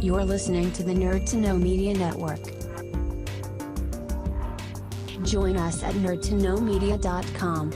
You're listening to the Nerd to Know Media Network. Join us at nerdtoknowmedia.com.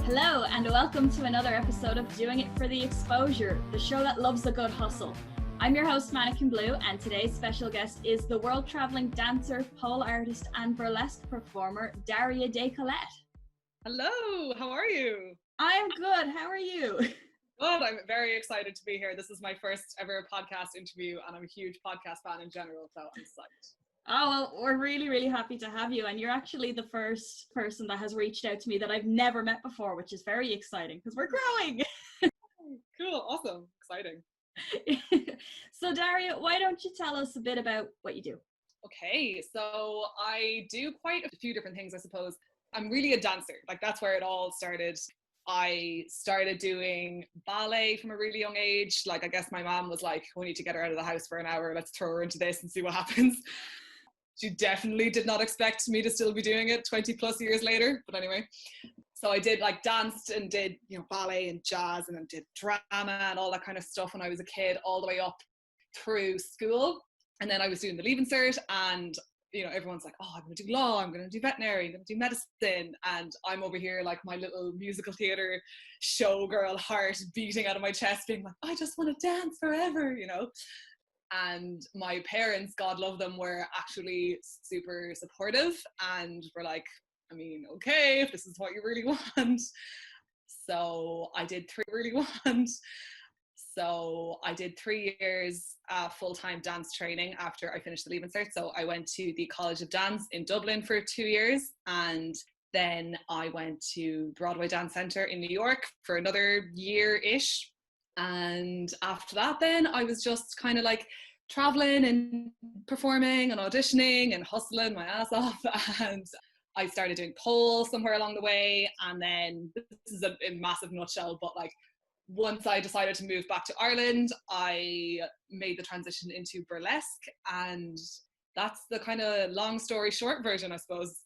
Hello and welcome to another episode of Doing It for the Exposure, the show that loves a good hustle. I'm your host Mannequin Blue, and today's special guest is the world-traveling dancer, pole artist and burlesque performer Daria Décolleté. Hello, how are you? I'm good, how are you? Good, I'm very excited to be here. This is my first ever podcast interview and I'm a huge podcast fan in general, so I'm psyched. Oh, well, we're really happy to have you, and you're actually the first person that has reached out to me that I've never met before, which is very exciting because we're growing. Cool, awesome, exciting. So Daria, why don't you tell us a bit about what you do? Okay, so I do quite a few different things, I suppose. I'm really a dancer, like that's where it all started. I started doing ballet from a really young age. Like, I guess my mom was like, we need to get her out of the house for an hour, let's throw her into this and see what happens. She definitely did not expect me to still be doing it 20 plus years later. But anyway, so I did like danced and did, ballet and jazz, and then did drama and all that kind of stuff when I was a kid, all the way up through school. And then I was doing the Leaving Cert, and everyone's like, oh, I'm going to do law, I'm going to do veterinary, I'm going to do medicine. And I'm over here like my little musical theatre showgirl heart beating out of my chest, being like, I just want to dance forever, And my parents, God love them, were actually super supportive and were like, okay, if this is what you really want. So I did 3 years full-time dance training after I finished the Leaving Cert. So I went to the College of Dance in Dublin for 2 years, and then I went to Broadway Dance Centre in New York for another year-ish. And after that, then I was just kind of like traveling and performing and auditioning and hustling my ass off. And I started doing pole somewhere along the way. And then this is a massive nutshell, but like once I decided to move back to Ireland, I made the transition into burlesque. And that's the kind of long story short version, I suppose.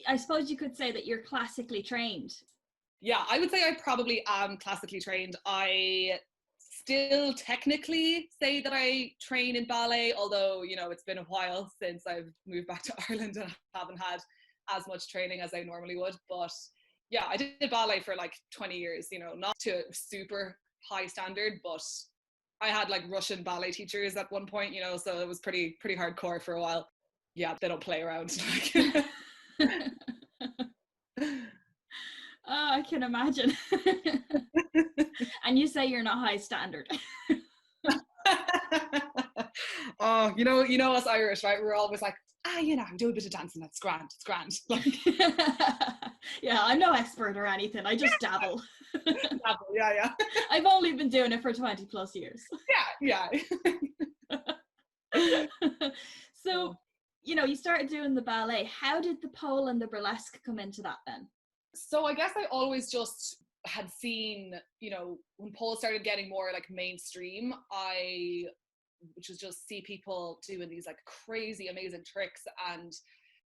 I suppose you could say that you're classically trained. Yeah, I would say I probably am classically trained. I still technically say that I train in ballet, although, it's been a while since I've moved back to Ireland and I haven't had as much training as I normally would. But yeah, I did ballet for like 20 years, not to super high standard, but I had like Russian ballet teachers at one point, so it was pretty hardcore for a while. Yeah, they don't play around. Oh, I can imagine. And you say you're not high standard. Oh, you know us Irish, right? We're always like, I'm doing a bit of dancing, that's grand, it's grand. Yeah, I'm no expert or anything, I just dabble. Yeah. I've only been doing it for 20 plus years. Yeah. So, you started doing the ballet. How did the pole and the burlesque come into that then? So I guess I always just had seen, when pole started getting more like mainstream, I would just see people doing these like crazy, amazing tricks. And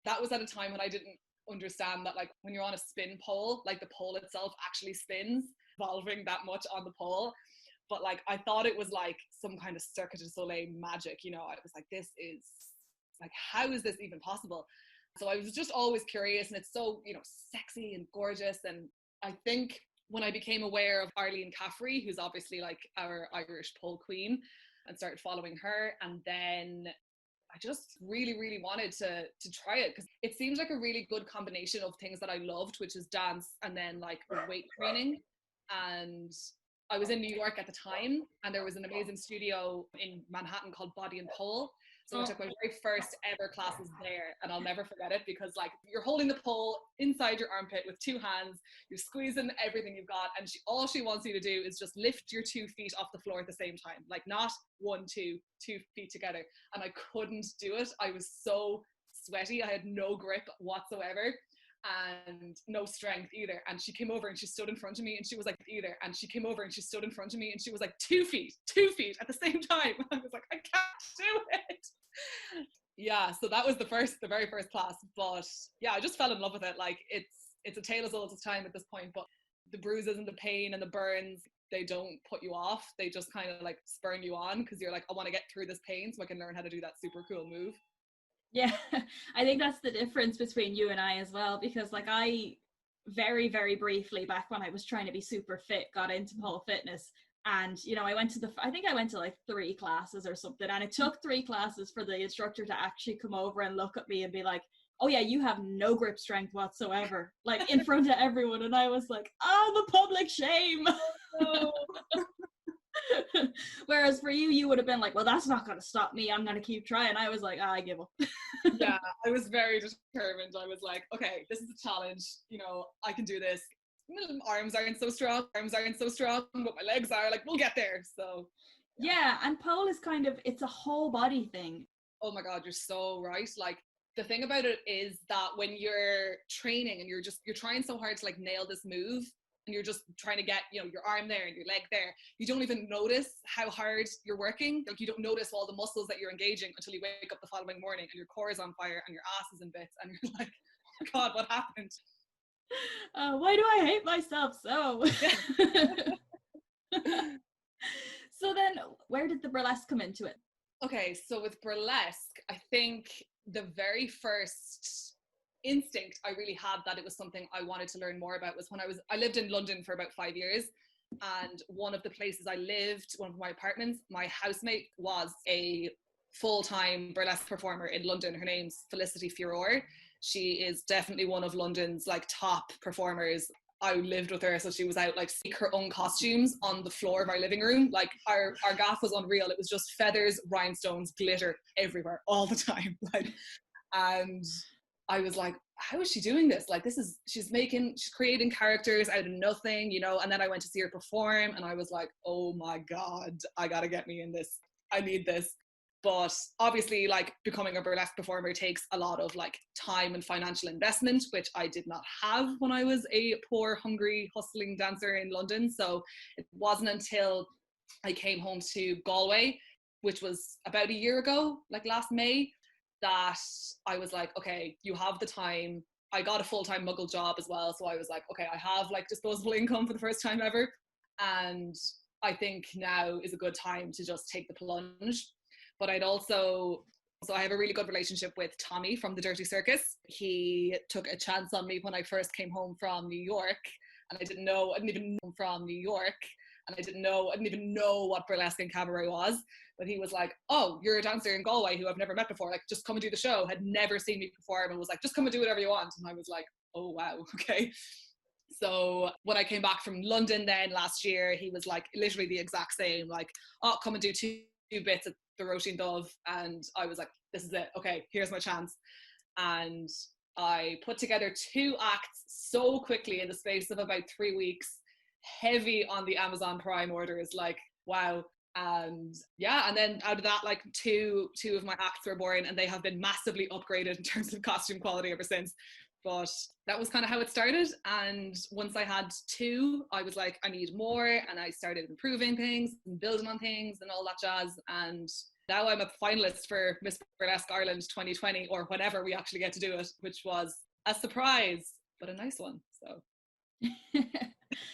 that was at a time when I didn't understand that like when you're on a spin pole, like the pole itself actually spins, evolving that much on the pole. But like, I thought it was like some kind of Cirque du Soleil magic, I was like, this is like, how is this even possible? So I was just always curious, and it's so, sexy and gorgeous. And I think when I became aware of Arlene Caffrey, who's obviously like our Irish pole queen, and started following her, and then I just really wanted to try it because it seems like a really good combination of things that I loved, which is dance and then like weight training. And I was in New York at the time, and there was an amazing studio in Manhattan called Body and Pole. So I took my very first ever classes there, and I'll never forget it because like you're holding the pole inside your armpit with 2 hands, you're squeezing everything you've got, and all she wants you to do is just lift your 2 feet off the floor at the same time, like not 1, 2 feet together. And I couldn't do it. I was so sweaty. I had no grip whatsoever. and no strength either. And she came over and she stood in front of me and she was like, either. And she came over and she stood in front of me and she was like 2 feet at the same time. I was like, I can't do it. Yeah, so that was the very first class. But yeah, I just fell in love with it. Like it's a tale as old as time at this point, but the bruises and the pain and the burns, they don't put you off. They just kind of like spurn you on because you're like, I want to get through this pain so I can learn how to do that super cool move. Yeah, I think that's the difference between you and I as well, because like I very, very briefly back when I was trying to be super fit, got into pole fitness. And, you know, I went to like 3 classes or something. And it took 3 classes for the instructor to actually come over and look at me and be like, oh yeah, you have no grip strength whatsoever, like in front of everyone. And I was like, oh, the public shame. Oh. Whereas for you, you would have been like, well, that's not going to stop me. I'm going to keep trying. I was like, I give up. Yeah, I was very determined. I was like, okay, this is a challenge. You know, I can do this. My arms aren't so strong, but my legs are. Like, we'll get there. So yeah, and pole is kind of, it's a whole body thing. Oh my God, you're so right. Like, the thing about it is that when you're training and you're trying so hard to like nail this move, and you're just trying to get, you know, your arm there and your leg there, you don't even notice how hard you're working. Like, you don't notice all the muscles that you're engaging until you wake up the following morning and your core is on fire and your ass is in bits and you're like, oh my God, what happened? Why do I hate myself so? So then where did the burlesque come into it? Okay, so with burlesque, I think the very first instinct I really had that it was something I wanted to learn more about was when I lived in London for about 5 years, and one of the places I lived, one of my apartments, my housemate was a full-time burlesque performer in London. Her name's Felicity Furore. She is definitely one of London's like top performers. I lived with her, so she was out like make her own costumes on the floor of our living room. Like our gaff was unreal. It was just feathers, rhinestones, glitter everywhere all the time. Like, and I was like, how is she doing this? Like, she's creating characters out of nothing, you know? And then I went to see her perform and I was like, oh my God, I gotta get me in this. I need this. But obviously, like, becoming a burlesque performer takes a lot of like time and financial investment, which I did not have when I was a poor, hungry, hustling dancer in London. So it wasn't until I came home to Galway, which was about a year ago, like last May, that I was like, okay, you have the time. I got a full-time Muggle job as well. So I was like, okay, I have like disposable income for the first time ever. And I think now is a good time to just take the plunge. But so I have a really good relationship with Tommy from the Dirty Circus. He took a chance on me when I first came home from New York, and I didn't even know what burlesque and cabaret was. But he was like, oh, you're a dancer in Galway who I've never met before. Like, just come and do the show. Had never seen me perform and was like, just come and do whatever you want. And I was like, oh, wow, okay. So when I came back from London then last year, he was like literally the exact same, like, oh, come and do two bits at the Roisin Dove. And I was like, this is it. Okay, here's my chance. And I put together 2 acts so quickly in the space of about 3 weeks, heavy on the Amazon Prime orders, like, wow. And yeah, and then out of that, like two of my acts were born, and they have been massively upgraded in terms of costume quality ever since. But that was kind of how it started. And once I had 2, I was like, I need more. And I started improving things and building on things and all that jazz. And now I'm a finalist for Miss Burlesque Ireland 2020, or whenever we actually get to do it, which was a surprise, but a nice one. So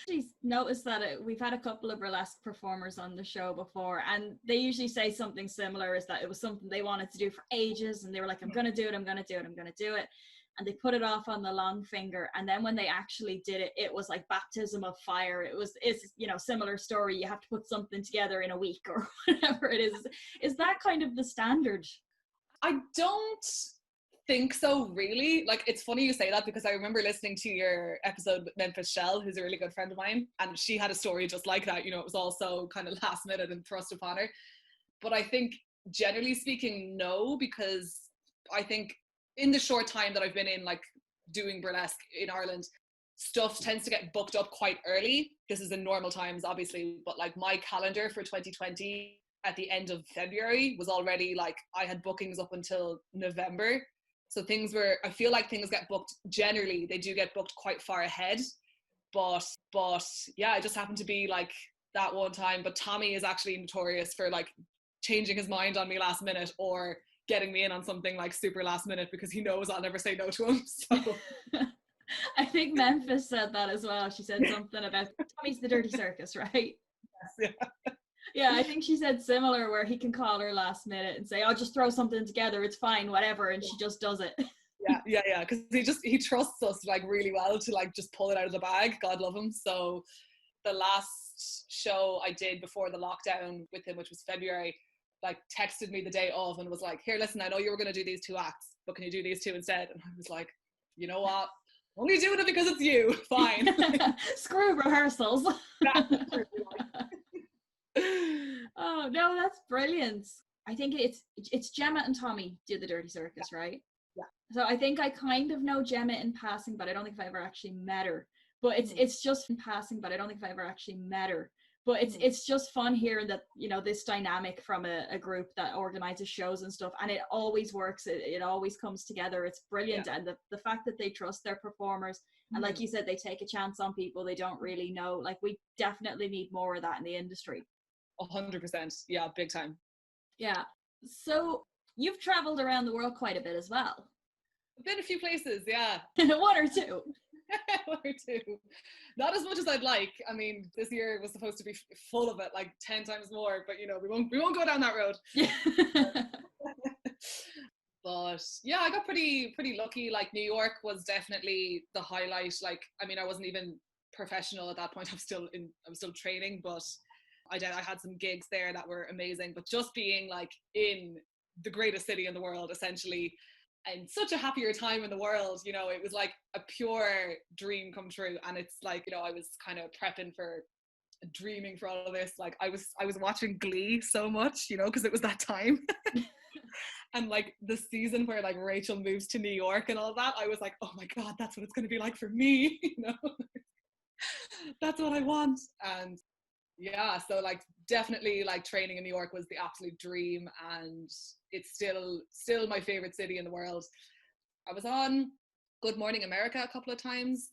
She's noticed that we've had a couple of burlesque performers on the show before, and they usually say something similar, is that it was something they wanted to do for ages, and they were like, I'm gonna do it, and they put it off on the long finger, and then when they actually did it, it was like baptism of fire. It's you know, similar story. You have to put something together in a week or whatever it is that kind of the standard? I don't think so, really. Like, it's funny you say that, because I remember listening to your episode with Memphis Shell, who's a really good friend of mine, and she had a story just like that. You know, it was also kind of last minute and thrust upon her. But I think generally speaking, no, because I think in the short time that I've been in like doing burlesque in Ireland, stuff tends to get booked up quite early. This is in normal times, obviously, but like my calendar for 2020 at the end of February was already like, I had bookings up until November. So I feel like things get booked, generally they do get booked quite far ahead, but yeah, I just happened to be like that one time. But Tommy is actually notorious for like changing his mind on me last minute, or getting me in on something like super last minute, because he knows I'll never say no to him. So I think Memphis said that as well. She said something about Tommy's the Dirty Circus, right? yes, yeah. Yeah, I think she said similar, where he can call her last minute and say, "Oh, just throw something together, it's fine, whatever," and she just does it. Yeah, because he trusts us like really well to like just pull it out of the bag. God love him. So the last show I did before the lockdown with him, which was February, like texted me the day of and was like, "Here, listen, I know you were going to do these 2 acts, but can you do these 2 instead?" And I was like, you know what, only doing it because it's you. Fine. Screw rehearsals. Yeah. Oh no, that's brilliant. I think it's Gemma and Tommy do the Dirty Circus, right? Yeah. So I think I kind of know Gemma in passing, but I don't think I've ever actually met her. But it's just in passing, but I don't think I've ever actually met her. But it's just fun hearing that, you know, this dynamic from a group that organizes shows and stuff, and it always works. It always comes together. It's brilliant. Yeah. And the fact that they trust their performers, and like you said, they take a chance on people they don't really know. Like, we definitely need more of that in the industry. 100%. Yeah, big time. Yeah. So you've traveled around the world quite a bit as well. I've been a few places, yeah. 1 or 2. 1 or 2. Not as much as I'd like. I mean, this year was supposed to be full of it, like 10 times more, but you know, we won't go down that road. But yeah, I got pretty lucky. Like, New York was definitely the highlight. Like, I mean, I wasn't even professional at that point. I'm still training, but I had some gigs there that were amazing. But just being like in the greatest city in the world, essentially, and such a happier time in the world, you know, it was like a pure dream come true. And it's like, you know, I was kind of prepping for dreaming for all of this. Like, I was watching Glee so much, you know, because it was that time. And like the season where like Rachel moves to New York and all that, I was like, oh my God, that's what it's going to be like for me. You know, that's what I want. And yeah, so like definitely like training in New York was the absolute dream, and it's still my favorite city in the world. I was on Good Morning America a couple of times.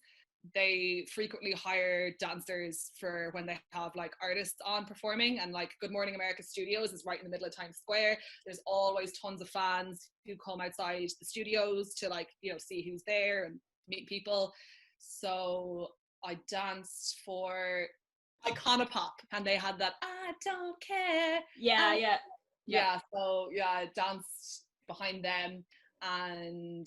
They frequently hire dancers for when they have like artists on performing, and like Good Morning America Studios is right in the middle of Times Square. There's always tons of fans who come outside the studios to like, you know, see who's there and meet people. So I danced for Iconopop, and they had that "I don't care." Yeah. So yeah, I danced behind them, and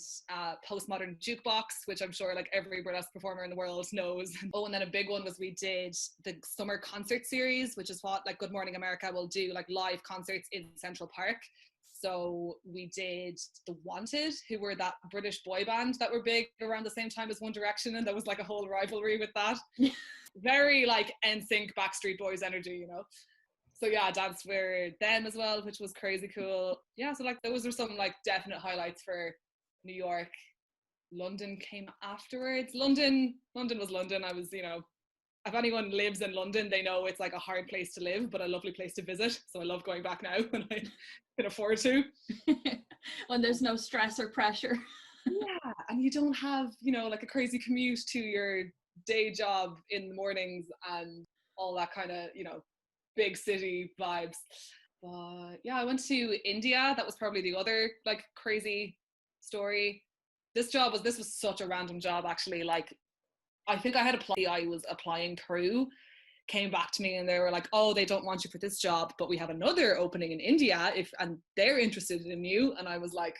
Postmodern Jukebox, which I'm sure like every burlesque performer in the world knows. Oh, and then a big one was we did the summer concert series, which is what like Good Morning America will do, like live concerts in Central Park. So we did The Wanted, who were that British boy band that were big around the same time as One Direction, and there was like a whole rivalry with that. Very like NSYNC Backstreet Boys energy, you know. So yeah, I danced for them as well, which was crazy cool. Yeah, so like those are some like definite highlights for New York. London came afterwards. London was London. I was, you know, if anyone lives in London, they know it's like a hard place to live, but a lovely place to visit. So I love going back now when I can afford to. When there's no stress or pressure. Yeah, and you don't have, you know, like a crazy commute to your day job in the mornings and all that kind of, you know, big city vibes. But yeah, I went to India. That was probably the other like crazy story. This was such a random job, actually. Like, I think I had applied, I was applying through, came back to me and they were like, oh, they don't want you for this job, but we have another opening in India and they're interested in you. And I was like,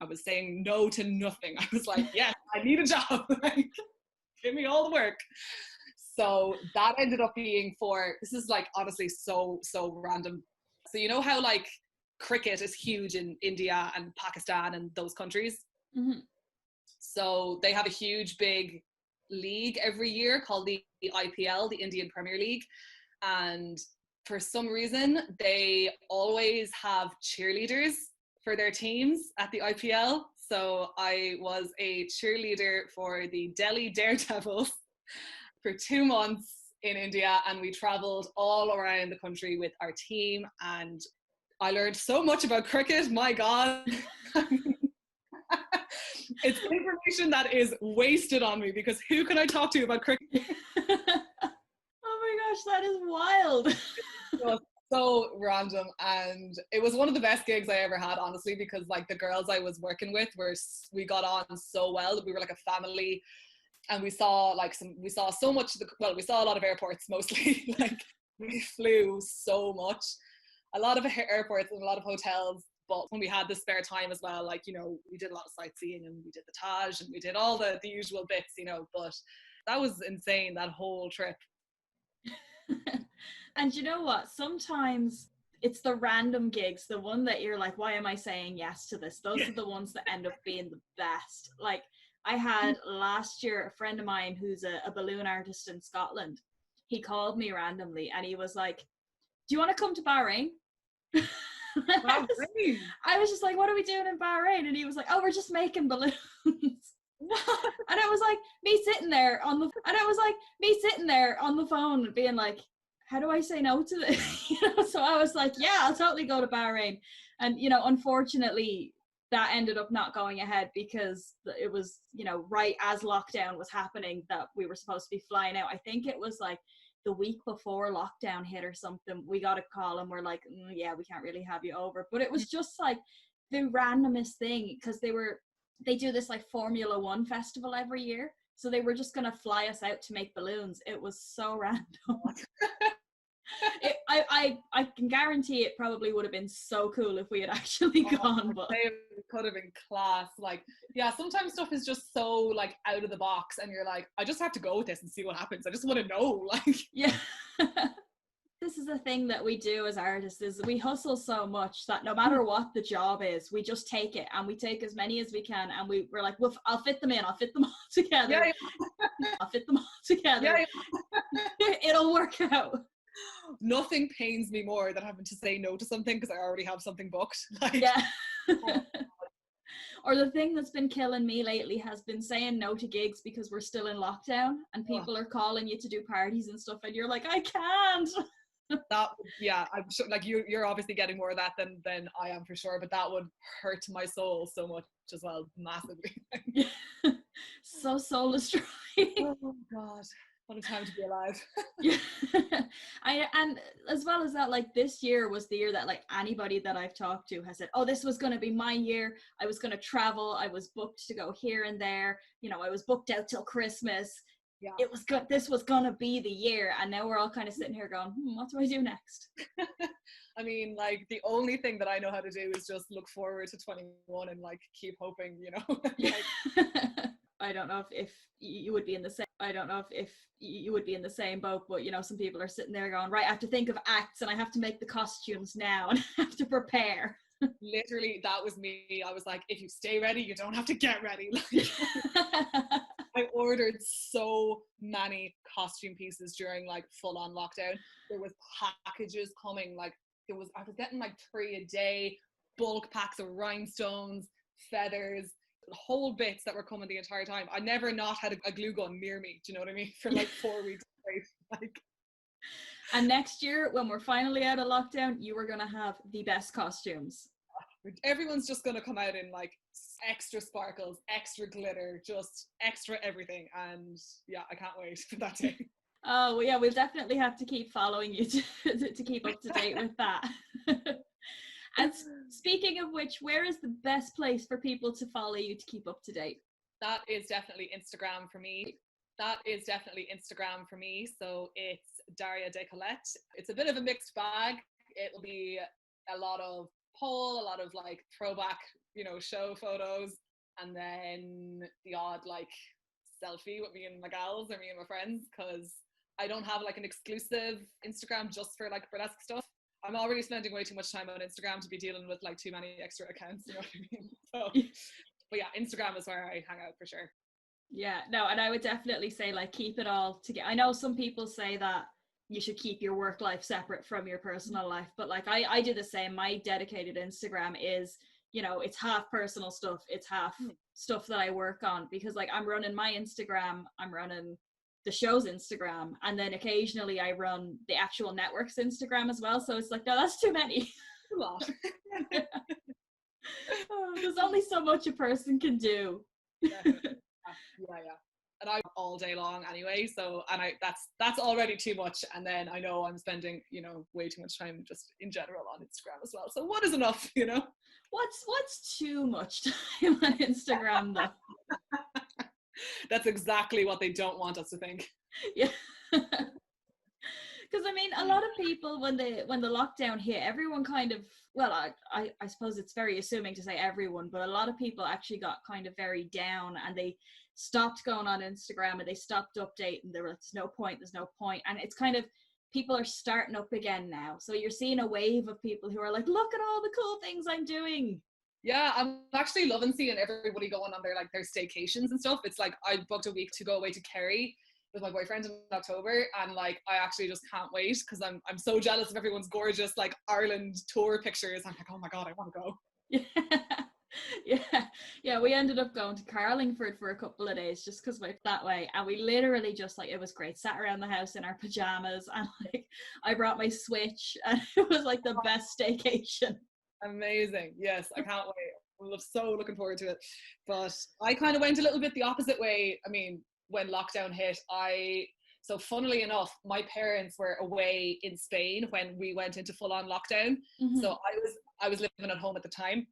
I was saying no to nothing. I was like, yes, I need a job. Like, give me all the work. So that ended up being this is like honestly so random. So you know how like cricket is huge in India and Pakistan and those countries? Mm-hmm. So they have a huge big league every year called the IPL, the Indian Premier League. And for some reason, they always have cheerleaders for their teams at the IPL. So I was a cheerleader for the Delhi Daredevils for 2 months in India, and we traveled all around the country with our team, and I learned so much about cricket, my God. It's information that is wasted on me because who can I talk to about cricket? Oh my gosh, that is wild. It was so random, and it was one of the best gigs I ever had, honestly, because like the girls I was working with we got on so well. We were like a family, and we saw so much we saw a lot of airports mostly. Like we flew so much, a lot of airports and a lot of hotels. But when we had the spare time as well, like, you know, we did a lot of sightseeing and we did the Taj and we did all the usual bits, you know, but that was insane, that whole trip. And you know what? Sometimes it's the random gigs, the one that you're like, why am I saying yes to this? Those are the ones that end up being the best. Like I had last year, a friend of mine who's a balloon artist in Scotland. He called me randomly and he was like, do you want to come to Bahrain? I was just like, what are we doing in Bahrain? And he was like, oh, we're just making balloons. And it was like me sitting there on the phone being like, how do I say no to this? You know, so I was like, yeah, I'll totally go to Bahrain. And, you know, unfortunately that ended up not going ahead because it was, you know, right as lockdown was happening that we were supposed to be flying out. I think it was like the week before lockdown hit or something. We got a call and we're like, yeah, we can't really have you over. But it was just like the randomest thing, because they do this like Formula One festival every year. So they were just going to fly us out to make balloons. It was so random. I can guarantee it probably would have been so cool if we had actually gone. But it could have been class. Like, yeah, sometimes stuff is just so like out of the box and you're like, I just have to go with this and see what happens. I just want to know. Like, yeah. This is a thing that we do as artists, is we hustle so much that no matter what the job is, we just take it, and we take as many as we can, and we're like, well, I'll fit them in, I'll fit them all together. Yeah. I'll fit them all together. Yeah. It'll work out. Nothing pains me more than having to say no to something because I already have something booked. Like, yeah. Or the thing that's been killing me lately has been saying no to gigs because we're still in lockdown and people are calling you to do parties and stuff and you're like, I can't. That, yeah, I'm sure, like you're obviously getting more of that than I am for sure, but that would hurt my soul so much as well, massively. So soul destroying. Oh God, what a time to be alive. Yeah. And as well as that, like this year was the year that like anybody that I've talked to has said, oh, this was going to be my year. I was going to travel. I was booked to go here and there. You know, I was booked out till Christmas. Yeah. It was good. This was going to be the year. And now we're all kind of sitting here going, what do I do next? I mean, like the only thing that I know how to do is just look forward to 21 and like keep hoping, you know. Like, I don't know if you would be in the same. I don't know if you would be in the same boat, but you know, some people are sitting there going, right, I have to think of acts and I have to make the costumes now and I have to prepare. Literally, that was me. I was like, if you stay ready, you don't have to get ready. Like, I ordered so many costume pieces during like full on lockdown. There was packages coming, like I was getting like 3 a day, bulk packs of rhinestones, feathers, whole bits that were coming the entire time. I never not had a glue gun near me, do you know what I mean, for like 4 weeks straight. Like, and next year when we're finally out of lockdown, you are gonna have the best costumes. Everyone's just gonna come out in like extra sparkles, extra glitter, just extra everything, and yeah, I can't wait for that day. Oh well, yeah, we'll definitely have to keep following you to keep up to date with that. And speaking of which, where is the best place for people to follow you to keep up to date? That is definitely Instagram for me. So it's Daria Décolleté. It's a bit of a mixed bag. It'll be a lot of pole, a lot of like throwback, you know, show photos, and then the odd like selfie with me and my gals or me and my friends, because I don't have like an exclusive Instagram just for like burlesque stuff. I'm already spending way too much time on Instagram to be dealing with like too many extra accounts, you know what I mean? So, but yeah, Instagram is where I hang out for sure. Yeah, no, and I would definitely say like keep it all together. I know some people say that you should keep your work life separate from your personal life, but like I do the same. My dedicated Instagram is, you know, it's half personal stuff, it's half stuff that I work on, because like I'm running my Instagram, I'm running the show's Instagram, and then occasionally I run the actual network's Instagram as well. So it's like, no, that's too many. A lot. There's only so much a person can do. Definitely. Yeah. And I'm all day long anyway, so and that's already too much. And then I know I'm spending, way too much time just in general on Instagram as well. So what is enough, What's too much time on Instagram though? That's exactly what they don't want us to think. Yeah. Because I mean, a lot of people when the lockdown hit, everyone kind of, well, I suppose it's very assuming to say everyone, but a lot of people actually got kind of very down, and they stopped going on Instagram and they stopped updating. There was no point, and it's kind of, people are starting up again now. So you're seeing a wave of people who are like, look at all the cool things I'm doing. Yeah, I'm actually loving seeing everybody going on their staycations and stuff. It's like I booked a week to go away to Kerry with my boyfriend in October, and like I actually just can't wait because I'm so jealous of everyone's gorgeous like Ireland tour pictures. I'm like, oh my god, I want to go. Yeah. We ended up going to Carlingford for a couple of days just because we're that way, and we literally just like, it was great, sat around the house in our pajamas, and like I brought my Switch, and it was like the best staycation. Amazing. Yes, I can't wait. I'm so looking forward to it. But I kind of went a little bit the opposite way. I mean, when lockdown hit, so funnily enough, my parents were away in Spain when we went into full-on lockdown. Mm-hmm. So I was living at home at the time,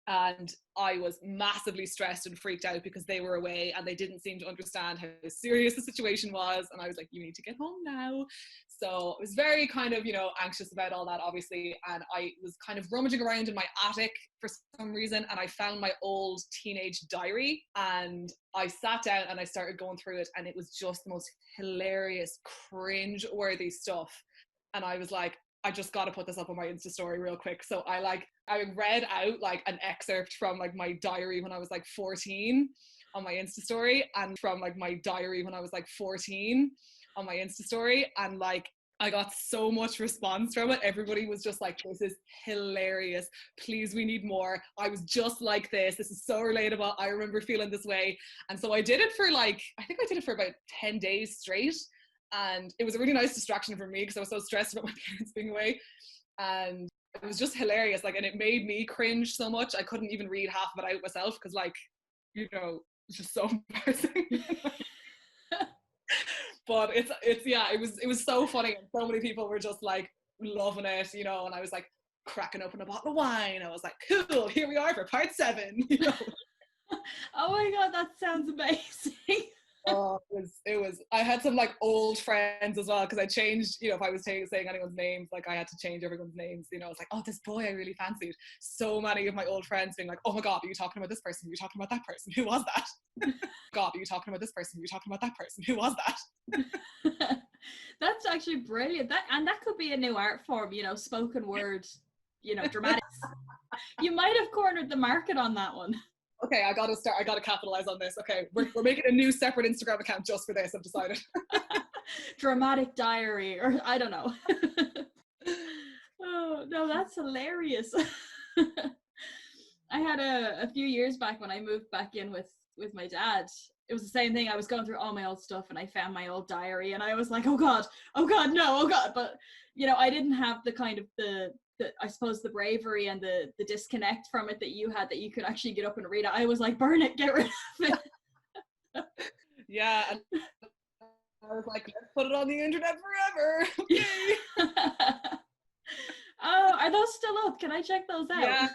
and I was massively stressed and freaked out because they were away and they didn't seem to understand how serious the situation was. And I was like, you need to get home now. So I was very kind of, anxious about all that, obviously. And I was kind of rummaging around in my attic for some reason, and I found my old teenage diary, and I sat down and I started going through it, and it was just the most hilarious, cringe-worthy stuff. And I was like, I just got to put this up on my Insta story real quick. So I read out like an excerpt from like my diary when I was like 14 on my Insta story, and from like my diary when I was like 14 on my Insta story, and like I got so much response from it. Everybody was just like, this is hilarious. Please, we need more. I was just like this. This is so relatable. I remember feeling this way. And so I did it for I think I did it for about 10 days straight. And it was a really nice distraction for me because I was so stressed about my parents being away. And it was just hilarious. And it made me cringe so much. I couldn't even read half of it out myself because it's just so embarrassing. But it was so funny, and so many people were just like loving it, and I was like cracking open a bottle of wine. I was like, cool, here we are for part 7. Oh my god, that sounds amazing. Oh, it was. I had some like old friends as well, because I changed, if I was saying anyone's names, like I had to change everyone's names. I was like, oh, this boy I really fancied. So many of my old friends being like, oh my god, are you talking about this person? Are you talking about that person? Who was that? God, are you talking about this person? Are you talking about that person? Who was that? That's actually brilliant. That could be a new art form, spoken word, dramatics. You might have cornered the market on that one. Okay, I gotta capitalize on this. Okay, we're making a new separate Instagram account just for this, I've decided. Dramatic diary, or I don't know. Oh, no, that's hilarious. I had a few years back when I moved back in with my dad. It was the same thing. I was going through all my old stuff and I found my old diary, and I was like, oh god, no, oh god. But, I didn't have the kind of the I suppose the bravery and the disconnect from it that you had, that you could actually get up and read it. I was like, burn it, get rid of it. Yeah, and I was like, let's put it on the internet forever. Okay. Oh, are those still up? Can I check those out? Yeah,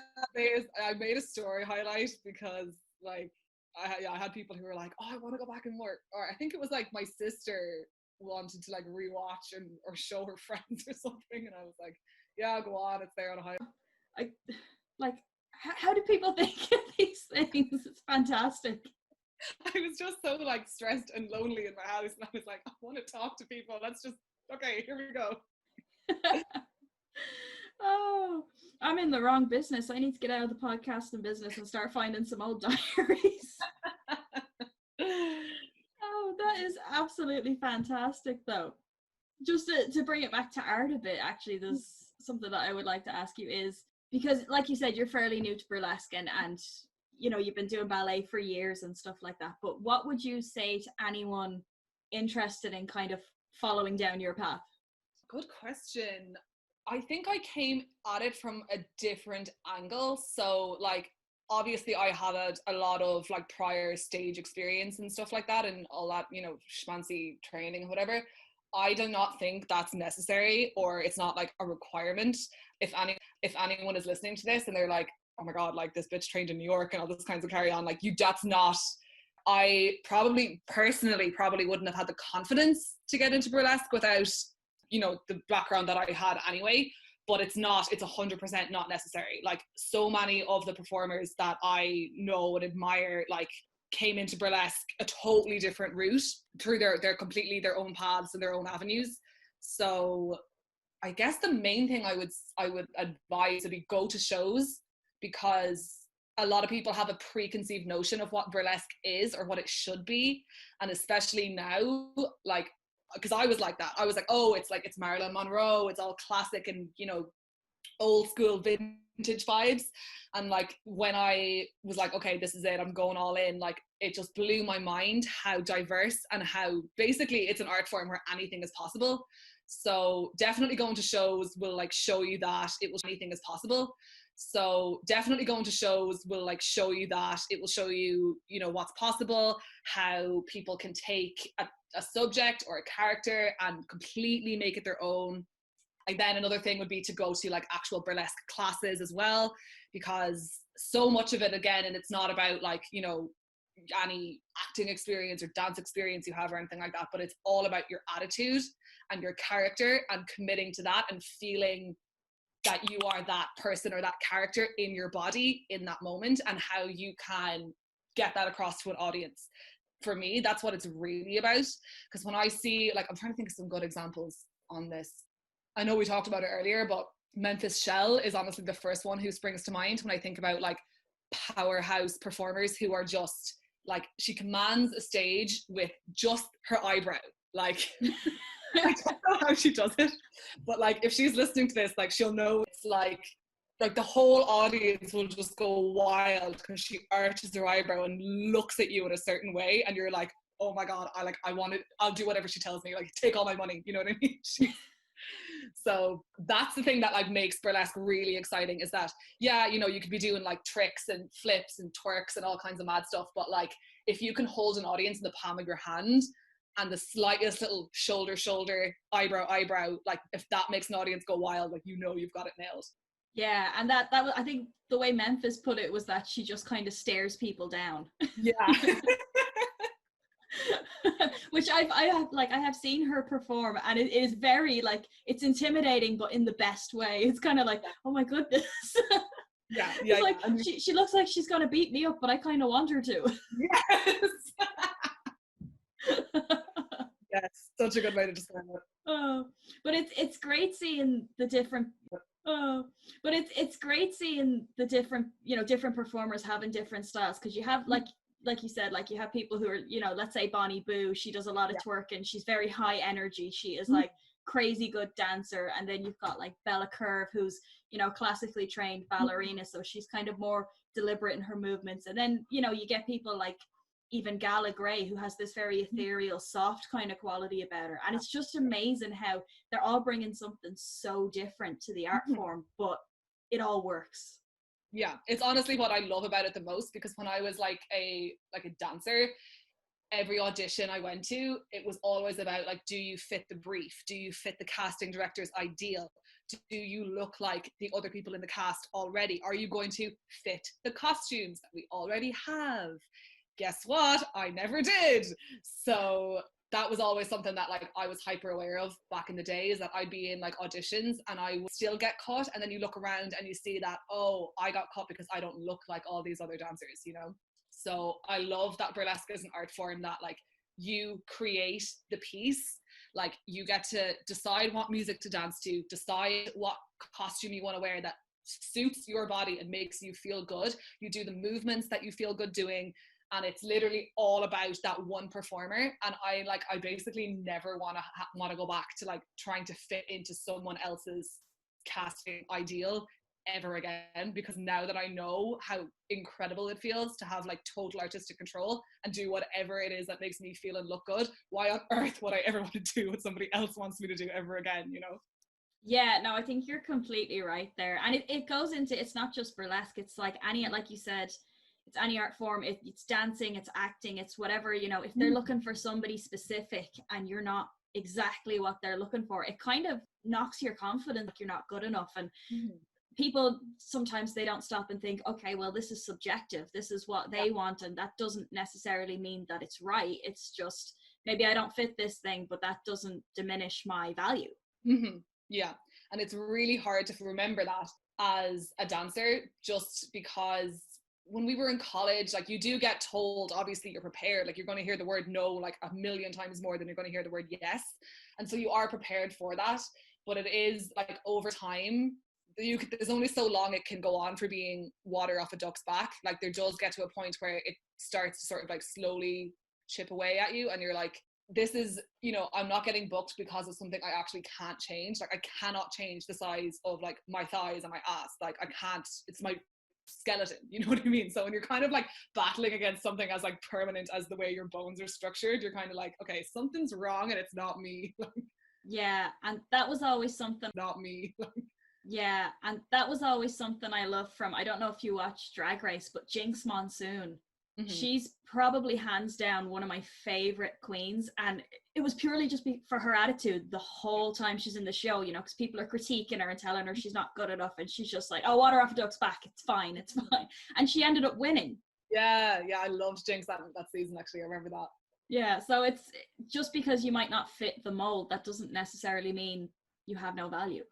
I made a story highlight because like I had people who were like, oh, I want to go back and work, or I think it was like my sister wanted to like rewatch or show her friends or something, and I was like, yeah, go on, it's there on a high. How do people think of these things? It's fantastic. I was just so like stressed and lonely in my house, and I was like, I want to talk to people. Let's just, okay, here we go. Oh, I'm in the wrong business. I need to get out of the podcasting business and start finding some old diaries. Oh, that is absolutely fantastic, though. Just to bring it back to art a bit, actually, there's something that I would like to ask you is, because like you said, you're fairly new to burlesque, and you've been doing ballet for years and stuff like that, but what would you say to anyone interested in kind of following down your path? Good question. I think I came at it from a different angle. So like obviously I had a lot of like prior stage experience and stuff like that, and all that, you know, schmancy training and whatever. I do not think that's necessary, or it's not like a requirement. If anyone is listening to this and they're like, oh my God, like this bitch trained in New York and all those kinds of carry on, like that's not, I personally wouldn't have had the confidence to get into burlesque without, you know, the background that I had anyway. But it's 100% not necessary. Like so many of the performers that I know and admire, like came into burlesque a totally different route through their completely their own paths and their own avenues. So I guess the main thing I would advise would be go to shows, because a lot of people have a preconceived notion of what burlesque is or what it should be. And especially now, like, because I was like that. I was like, oh, it's Marilyn Monroe, it's all classic and, you know, old school vintage vibes. And like when I was like, okay, this is it, I'm going all in, like it just blew my mind how diverse and how basically it's an art form where anything is possible. So definitely going to shows will like show you that anything is possible. So definitely going to shows will like show you that. It will show you, you know, what's possible, how people can take a subject or a character and completely make it their own. And then another thing would be to go to like actual burlesque classes as well, because so much of it, again, and it's not about like, you know, any acting experience or dance experience you have or anything like that, but it's all about your attitude and your character and committing to that and feeling that you are that person or that character in your body in that moment, and how you can get that across to an audience. For me, that's what it's really about. Because when I see, like, I'm trying to think of some good examples on this. I know we talked about it earlier, but Memphis Shell is honestly the first one who springs to mind when I think about like powerhouse performers who are just like, she commands a stage with just her eyebrow. Like, I don't know how she does it, but like if she's listening to this, like she'll know it's like the whole audience will just go wild because she arches her eyebrow and looks at you in a certain way, and you're like, oh my God, I'll do whatever she tells me, like take all my money, you know what I mean? So that's the thing that like makes burlesque really exciting, is that, yeah, you know, you could be doing like tricks and flips and twerks and all kinds of mad stuff, but like if you can hold an audience in the palm of your hand and the slightest little shoulder, eyebrow, like if that makes an audience go wild, like, you know, you've got it nailed. Yeah, and that was, I think the way Memphis put it was that she just kind of stares people down. Yeah. Which I have seen her perform, and it is very like, it's intimidating, but in the best way. It's kind of like, oh my goodness. Yeah. It's like, she looks like she's gonna beat me up, but I kind of want her to. Yes. Yes, such a good way to describe it. Oh, but it's great seeing the different. Oh, but it's great seeing the different, you know, different performers having different styles, because you have like you said, like you have people who are, you know, let's say Bonnie Boo, she does a lot of twerk and she's very high energy. She is like crazy good dancer. And then you've got like Bella Curve, who's, you know, classically trained ballerina, so she's kind of more deliberate in her movements. And then, you know, you get people like even Gala Gray, who has this very ethereal, soft kind of quality about her. And it's just amazing how they're all bringing something so different to the art form, but it all works. Yeah, it's honestly what I love about it the most, because when I was like a dancer, every audition I went to, it was always about like, do you fit the brief? Do you fit the casting director's ideal? Do you look like the other people in the cast already? Are you going to fit the costumes that we already have? Guess what? I never did. So that was always something that like I was hyper aware of back in the days, that I'd be in like auditions and I would still get cut, and then you look around and you see that, oh, I got cut because I don't look like all these other dancers, you know? So I love that burlesque is an art form that like you create the piece, like you get to decide what music to dance to, decide what costume you want to wear that suits your body and makes you feel good. You do the movements that you feel good doing, and it's literally all about that one performer. And I basically never want to go back to like trying to fit into someone else's casting ideal ever again, because now that I know how incredible it feels to have like total artistic control and do whatever it is that makes me feel and look good, why on earth would I ever want to do what somebody else wants me to do ever again, you know? Yeah, no, I think you're completely right there. And it goes into, it's not just burlesque, it's like any, like you said, it's any art form, it's dancing, it's acting, it's whatever, you know, if they're looking for somebody specific and you're not exactly what they're looking for, it kind of knocks your confidence, like you're not good enough. And people, sometimes they don't stop and think, okay, well, this is subjective, this is what they want, and that doesn't necessarily mean that it's right. It's just, maybe I don't fit this thing, but that doesn't diminish my value. Yeah, and it's really hard to remember that as a dancer, just because when we were in college, like, you do get told, obviously you're prepared, like you're going to hear the word no like a million times more than you're going to hear the word yes, and so you are prepared for that. But it is like, over time, there's only so long it can go on for being water off a duck's back. Like, there does get to a point where it starts to sort of like slowly chip away at you, and you're like, this is, you know, I'm not getting booked because of something I actually can't change. Like, I cannot change the size of like my thighs and my ass. Like, I can't, it's my skeleton, you know what I mean? So when you're kind of like battling against something as like permanent as the way your bones are structured, you're kind of like, okay, something's wrong and it's not me. Yeah, and that was always something. Not me. Yeah, and that was always something I loved from, I don't know if you watch Drag Race, but Jinx Monsoon. She's probably hands down one of my favorite queens, and it was purely just for her attitude the whole time she's in the show, you know, because people are critiquing her and telling her she's not good enough, and she's just like, oh, water off a duck's back, it's fine, and she ended up winning. Yeah, I loved Jinx that season, actually. I remember that. Yeah, so it's just because you might not fit the mold, that doesn't necessarily mean you have no value.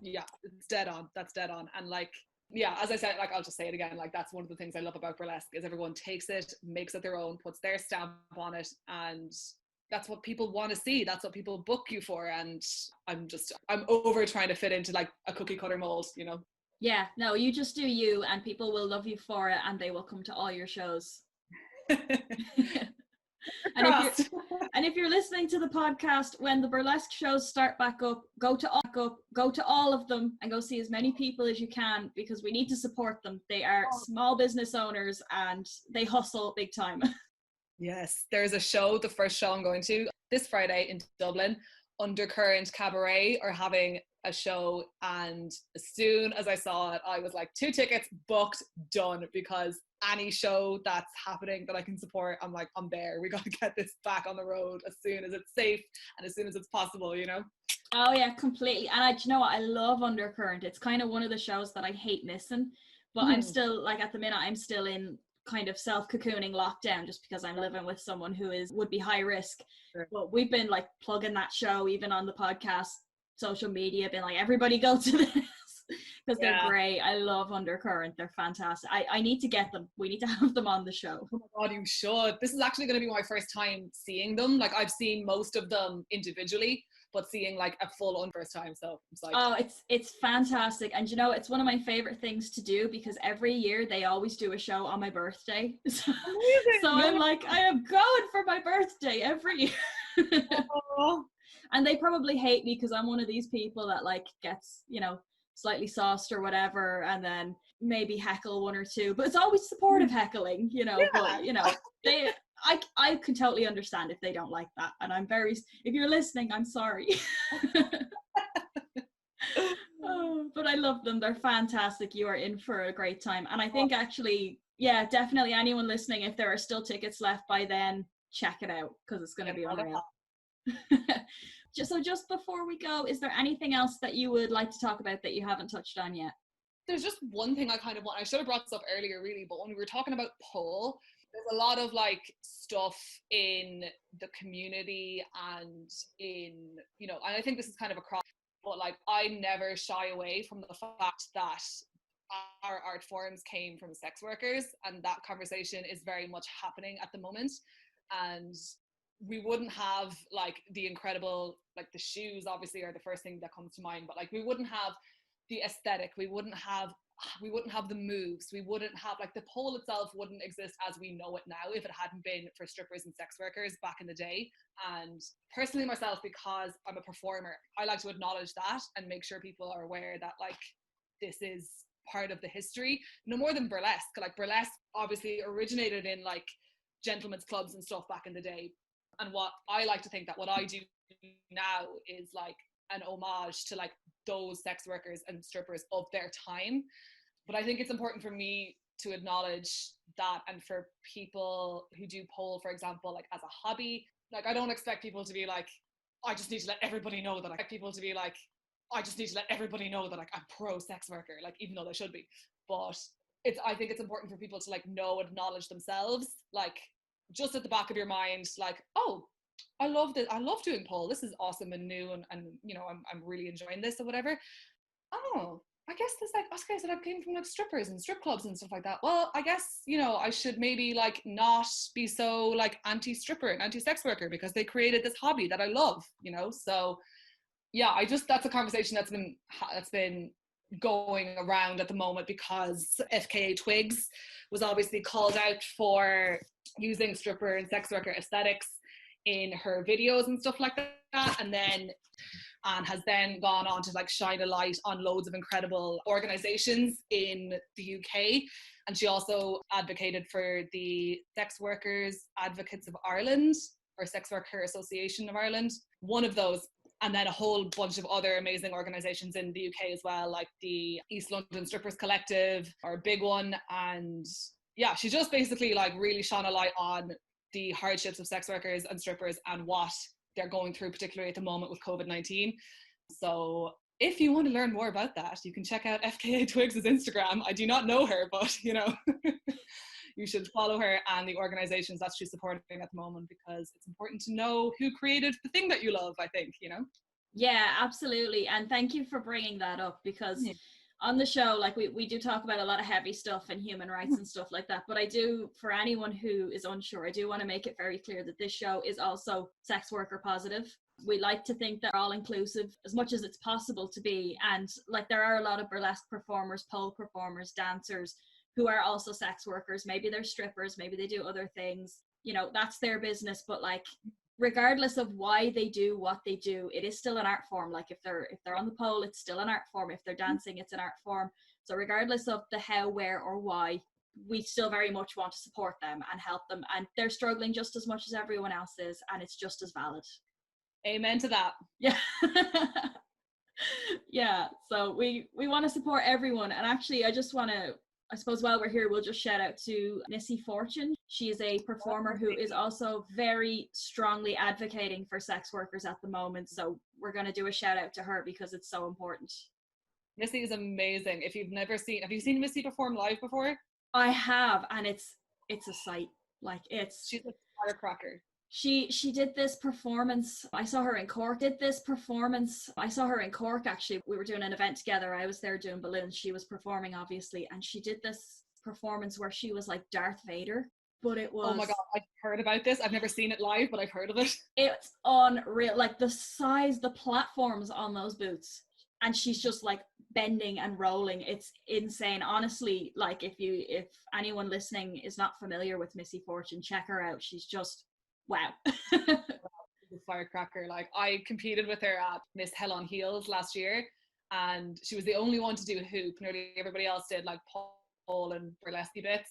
Yeah, it's dead on. That's dead on. And like, yeah, as I said, like, I'll just say it again, like, that's one of the things I love about burlesque, is everyone takes it, makes it their own, puts their stamp on it, and that's what people want to see. That's what people book you for. And I'm over trying to fit into like a cookie cutter mold, you know? Yeah, no, you just do you, and people will love you for it, and they will come to all your shows. And if you're listening to the podcast when the burlesque shows start back up, go to all of them and go see as many people as you can, because we need to support them. They are small business owners and they hustle big time. Yes, there's a show, the first show I'm going to this Friday in Dublin. Undercurrent Cabaret are having a show, and as soon as I saw it, I was like, 2 tickets booked, done, because any show that's happening that I can support, I'm like, I'm there. We got to get this back on the road as soon as it's safe and as soon as it's possible, you know? Oh yeah, completely. And you know what, I love Undercurrent. It's kind of one of the shows that I hate missing, but I'm still, like, at the minute I'm still in kind of self-cocooning lockdown, just because I'm living with someone who would be high risk. Sure. But we've been like plugging that show even on the podcast, social media, been like, everybody go to this, because they're great. I love Undercurrent. They're fantastic. I need to get them. We need to have them on the show. Oh my God, you should. This is actually going to be my first time seeing them. Like, I've seen most of them individually, but seeing like a full on first time, so I'm psyched. Oh, it's fantastic. And you know, it's one of my favorite things to do, because every year they always do a show on my birthday. So I'm like, I am going for my birthday every year. And they probably hate me because I'm one of these people that like gets, you know, slightly sauced or whatever, and then maybe heckle one or two, but it's always supportive heckling, you know. But you know, I can totally understand if they don't like that, and if you're listening, I'm sorry. But I love them. They're fantastic. You are in for a great time. And I think actually, yeah, definitely anyone listening, if there are still tickets left by then, check it out, because it's going to be unreal. So just before we go, is there anything else that you would like to talk about that you haven't touched on yet? There's just one thing I kind of want. I should have brought this up earlier, really, but when we were talking about pole, there's a lot of like stuff in the community and in, you know, and I think this is kind of across, but like, I never shy away from the fact that our art forms came from sex workers, and that conversation is very much happening at the moment. And we wouldn't have like the incredible, like the shoes obviously are the first thing that comes to mind, but like we wouldn't have the aesthetic, we wouldn't have the moves, we wouldn't have like the pole itself wouldn't exist as we know it now if it hadn't been for strippers and sex workers back in the day. And personally myself, because I'm a performer, I like to acknowledge that and make sure people are aware that like this is part of the history, no more than burlesque. Like burlesque obviously originated in like gentlemen's clubs and stuff back in the day. And what I like to think that what I do now is like an homage to like those sex workers and strippers of their time. But I think it's important for me to acknowledge that, and for people who do pole, for example, like as a hobby, like I don't expect people to be like, I just need to let everybody know that I'm pro sex worker, like, even though they should be. But I think it's important for people to like acknowledge themselves, like just at the back of your mind, like, oh, I love this, I love doing pole, this is awesome and new, and you know, I'm really enjoying this or whatever. Oh, I guess there's like, okay, so I came from like strippers and strip clubs and stuff like that. Well, I guess, you know, I should maybe like not be so like anti-stripper and anti-sex worker because they created this hobby that I love, you know. So yeah, that's a conversation that's been going around at the moment, because FKA Twigs was obviously called out for using stripper and sex worker aesthetics in her videos and stuff like that, and has then gone on to like shine a light on loads of incredible organizations in the UK. And she also advocated for the Sex Workers Advocates of Ireland, or Sex Worker Association of Ireland, one of those, and then a whole bunch of other amazing organizations in the UK as well, like the East London Strippers Collective, or a big one. And yeah, she just basically like really shone a light on the hardships of sex workers and strippers and what they're going through, particularly at the moment with COVID-19. So if you want to learn more about that, you can check out FKA Twigs' Instagram. I do not know her, but you know, you should follow her and the organizations that she's supporting at the moment, because it's important to know who created the thing that you love, I think, you know? Yeah, absolutely. And thank you for bringing that up, because on the show, like we do talk about a lot of heavy stuff and human rights and stuff like that. But I do, for anyone who is unsure, I do want to make it very clear that this show is also sex worker positive. We like to think that we're all inclusive as much as it's possible to be. And like, there are a lot of burlesque performers, pole performers, dancers who are also sex workers. Maybe they're strippers, maybe they do other things, you know, that's their business. But like, regardless of why they do what they do, it is still an art form. Like if they're on the pole, it's still an art form. If they're dancing, it's an art form. So regardless of the how, where, or why, we still very much want to support them and help them. And they're struggling just as much as everyone else is, and it's just as valid. Amen to that. Yeah. Yeah, so we want to support everyone. And actually, I just want to, I suppose while we're here, we'll just shout out to Missy Fortune. She is a performer who is also very strongly advocating for sex workers at the moment. So we're going to do a shout out to her because it's so important. Missy is amazing. If you've never seen, have you seen Missy perform live before? I have, and it's a sight. Like she's a firecracker. She did this performance. I saw her in Cork. Actually. We were doing an event together. I was there doing balloons. She was performing, obviously, and she did this performance where she was like Darth Vader. But it was, oh my god, I've heard about this. I've never seen it live, but I've heard of it. It's unreal. Like the size, the platforms on those boots, and she's just like bending and rolling. It's insane. Honestly, like if anyone listening is not familiar with Missy Fortune, check her out. She's just wow. The firecracker. Like, I competed with her at Miss Hell on Heels last year, and she was the only one to do a hoop. Nearly everybody else did like pole and burlesque bits,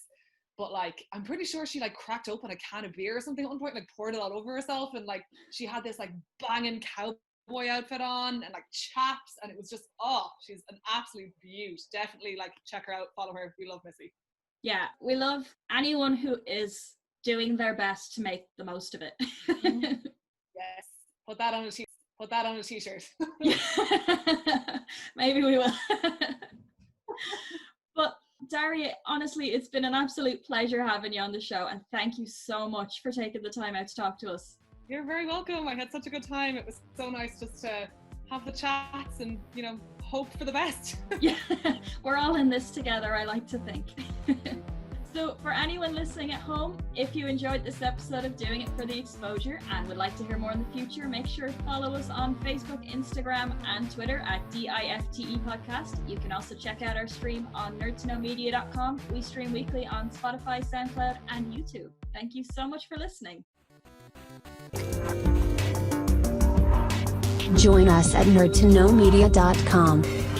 but like I'm pretty sure she like cracked open a can of beer or something at one point, like poured it all over herself, and like she had this like banging cowboy outfit on and like chaps, and it was just, oh, she's an absolute beaut. Definitely like check her out, follow her. We love Missy. Yeah, we love anyone who is doing their best to make the most of it. Yes, put that on a t-shirt. Maybe we will. But Daria, honestly, it's been an absolute pleasure having you on the show, and thank you so much for taking the time out to talk to us. You're very welcome. I had such a good time. It was so nice just to have the chats and, you know, hope for the best. Yeah, we're all in this together, I like to think. So for anyone listening at home, if you enjoyed this episode of Doing It for the Exposure and would like to hear more in the future, make sure to follow us on Facebook, Instagram and Twitter at DIFTE Podcast. You can also check out our stream on nerdtoknowmedia.com. We stream weekly on Spotify, SoundCloud and YouTube. Thank you so much for listening. Join us at nerdtoknowmedia.com.